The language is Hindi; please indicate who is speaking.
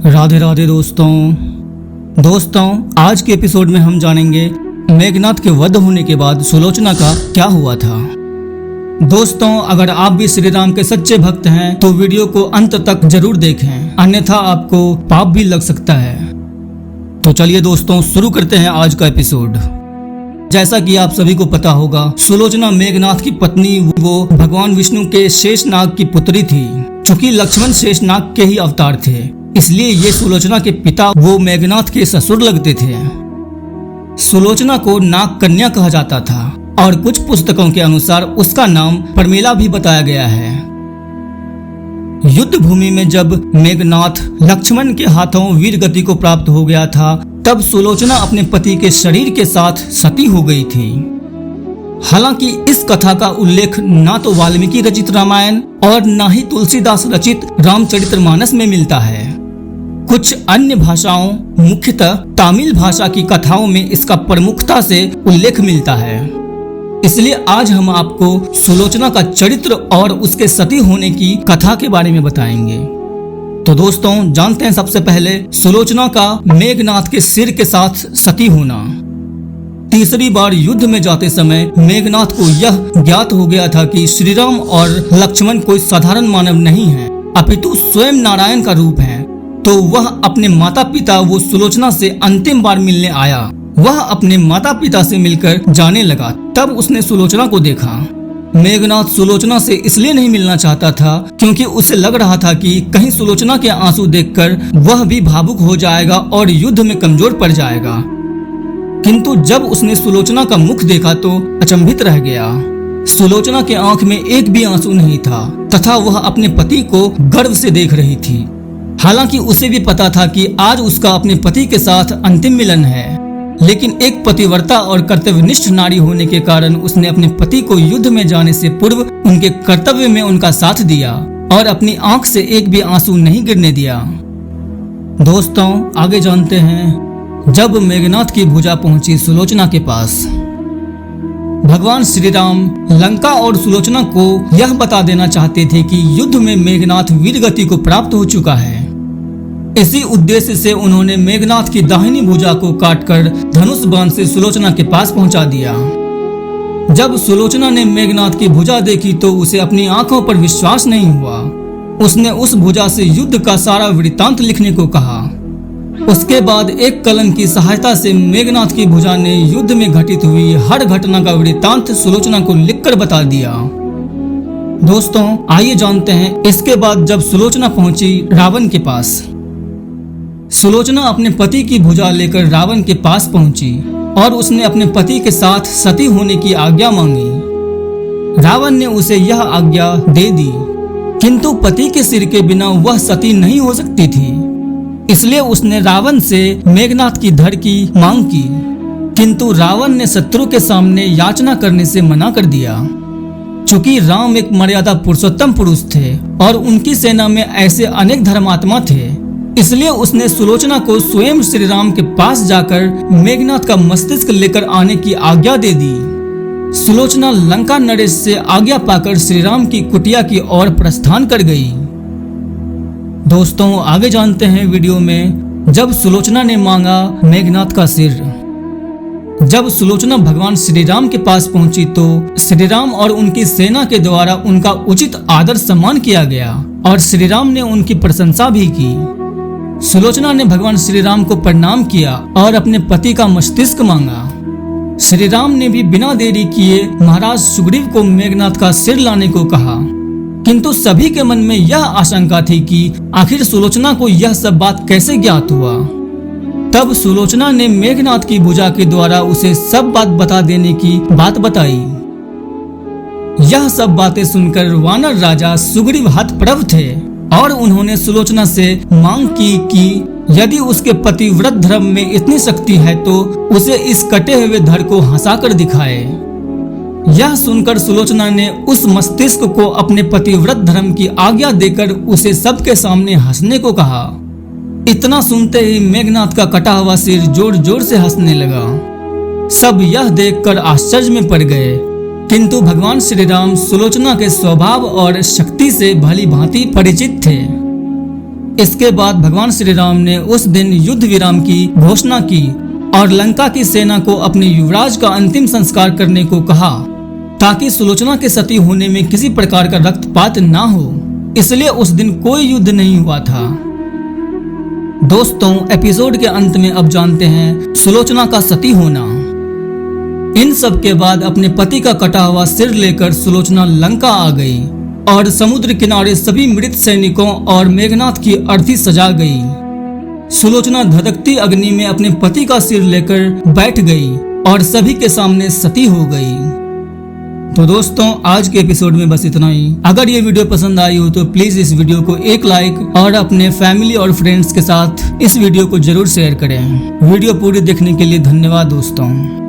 Speaker 1: राधे राधे दोस्तों आज के एपिसोड में हम जानेंगे मेघनाथ के वध होने के बाद सुलोचना का क्या हुआ था। दोस्तों, अगर आप भी श्री राम के सच्चे भक्त हैं तो वीडियो को अंत तक जरूर देखें, अन्यथा आपको पाप भी लग सकता है। तो चलिए दोस्तों शुरू करते हैं आज का एपिसोड। जैसा कि आप सभी को पता होगा, सुलोचना मेघनाथ की पत्नी वो भगवान विष्णु के शेषनाग की पुत्री थी। चूंकि लक्ष्मण शेषनाग के ही अवतार थे, इसलिए ये सुलोचना के पिता वो मेघनाथ के ससुर लगते थे। सुलोचना को नाग कन्या कहा जाता था और कुछ पुस्तकों के अनुसार उसका नाम परमेला भी बताया गया है। युद्ध भूमि में जब मेघनाथ लक्ष्मण के हाथों वीर गति को प्राप्त हो गया था, तब सुलोचना अपने पति के शरीर के साथ सती हो गई थी। हालांकि इस कथा का उल्लेख ना तो वाल्मीकि रचित रामायण और ना ही तुलसीदास रचित रामचरितमानस में मिलता है। कुछ अन्य भाषाओं, मुख्यतः तमिल भाषा की कथाओं में इसका प्रमुखता से उल्लेख मिलता है। इसलिए आज हम आपको सुलोचना का चरित्र और उसके सती होने की कथा के बारे में बताएंगे। तो दोस्तों जानते हैं सबसे पहले सुलोचना का मेघनाथ के सिर के साथ सती होना। तीसरी बार युद्ध में जाते समय मेघनाथ को यह ज्ञात हो गया था कि श्री राम और लक्ष्मण कोई साधारण मानव नहीं है, अपितु स्वयं नारायण का रूप है। तो वह अपने माता पिता वो सुलोचना से अंतिम बार मिलने आया। वह अपने माता पिता से मिलकर जाने लगा, तब उसने सुलोचना को देखा। मेघनाथ सुलोचना से इसलिए नहीं मिलना चाहता था क्योंकि उसे लग रहा था कि कहीं सुलोचना के आंसू देखकर वह भी भावुक हो जाएगा और युद्ध में कमजोर पड़ जाएगा। किंतु जब उसने सुलोचना का मुख देखा तो अचंभित रह गया। सुलोचना के आंख में एक भी आंसू नहीं था तथा वह अपने पति को गर्व से देख रही थी। हालांकि उसे भी पता था कि आज उसका अपने पति के साथ अंतिम मिलन है, लेकिन एक पतिव्रता और कर्तव्यनिष्ठ नारी होने के कारण उसने अपने पति को युद्ध में जाने से पूर्व उनके कर्तव्य में उनका साथ दिया और अपनी आंख से एक भी आंसू नहीं गिरने दिया। दोस्तों आगे जानते हैं, जब मेघनाथ की भुजा पहुंची सुलोचना के पास, भगवान श्री राम लंका और सुलोचना को यह बता देना चाहते थे कि युद्ध में मेघनाथ वीर गति को प्राप्त हो चुका है। इसी उद्देश्य से उन्होंने मेघनाथ की दाहिनी भुजा को काटकर धनुष बाण से सुलोचना के पास पहुंचा दिया। जब सुलोचना ने मेघनाथ की भुजा देखी तो उसे अपनी आंखों पर विश्वास नहीं हुआ। उसने उस भुजा से युद्ध का सारा वृत्तांत लिखने को कहा। उसके बाद एक कलम की सहायता से मेघनाथ की भुजा ने युद्ध में घटित हुई हर घटना का वृत्तांत सुलोचना को लिखकर बता दिया। दोस्तों आइए जानते हैं, इसके बाद जब सुलोचना पहुंची रावण के पास, सुलोचना अपने पति की भुजा लेकर रावण के पास पहुंची और उसने अपने पति के साथ सती होने की आज्ञा मांगी। रावण ने उसे यह आज्ञा दे दी, किंतु पति के सिर के बिना वह सती नहीं हो सकती थी। इसलिए उसने रावण से मेघनाथ की धड़ की मांग की, किंतु रावण ने शत्रु के सामने याचना करने से मना कर दिया। चूंकि राम एक मर्यादा पुरुषोत्तम पुरुष थे और उनकी सेना में ऐसे अनेक धर्मात्मा थे, इसलिए उसने सुलोचना को स्वयं श्री राम के पास जाकर मेघनाथ का मस्तिष्क लेकर आने की आज्ञा दे दी। सुलोचना लंका नरेश से आज्ञा पाकर श्री राम की कुटिया की ओर प्रस्थान कर गई। दोस्तों आगे जानते हैं वीडियो में, जब सुलोचना ने मांगा मेघनाथ का सिर। जब सुलोचना भगवान श्री राम के पास पहुंची तो श्री राम और उनकी सेना के द्वारा उनका उचित आदर सम्मान किया गया और श्री राम ने उनकी प्रशंसा भी की। सुलोचना ने भगवान श्री राम को प्रणाम किया और अपने पति का मस्तिष्क मांगा। श्री राम ने भी बिना देरी किए महाराज सुग्रीव को मेघनाथ का सिर लाने को कहा, किंतु सभी के मन में यह आशंका थी कि आखिर सुलोचना को यह सब बात कैसे ज्ञात हुआ। तब सुलोचना ने मेघनाथ की भुजा के द्वारा उसे सब बात बता देने की बात बताई। यह सब बातें सुनकर वानर राजा सुग्रीव हतप्रभ थे और उन्होंने सुलोचना से मांग की कि यदि उसके पतिव्रत धर्म में इतनी शक्ति है तो उसे इस कटे हुए धड़ को हंसाकर दिखाए। यह सुनकर सुलोचना ने उस मस्तिष्क को अपने पतिव्रत धर्म की आज्ञा देकर उसे सबके सामने हंसने को कहा। इतना सुनते ही मेघनाथ का कटा हुआ सिर जोर जोर से हंसने लगा। सब यह देखकर आश्चर्य में पड़ गए, किंतु भगवान श्री राम सुलोचना के स्वभाव और शक्ति से भली भांति परिचित थे। इसके बाद भगवान श्री राम ने उस दिन युद्ध विराम की घोषणा की और लंका की सेना को अपने युवराज का अंतिम संस्कार करने को कहा, ताकि सुलोचना के सती होने में किसी प्रकार का रक्तपात ना हो। इसलिए उस दिन कोई युद्ध नहीं हुआ था। दोस्तों, एपिसोड के अंत में अब जानते हैं सुलोचना का सती होना। इन सब के बाद अपने पति का कटा हुआ सिर लेकर सुलोचना लंका आ गई और समुद्र किनारे सभी मृत सैनिकों और मेघनाथ की अर्थी सजा गई। सुलोचना धधकती अग्नि में अपने पति का सिर लेकर बैठ गई और सभी के सामने सती हो गई। तो दोस्तों, आज के एपिसोड में बस इतना ही। अगर ये वीडियो पसंद आई हो तो प्लीज इस वीडियो को एक लाइक और अपने फैमिली और फ्रेंड्स के साथ इस वीडियो को जरूर शेयर करें। वीडियो पूरी देखने के लिए धन्यवाद दोस्तों।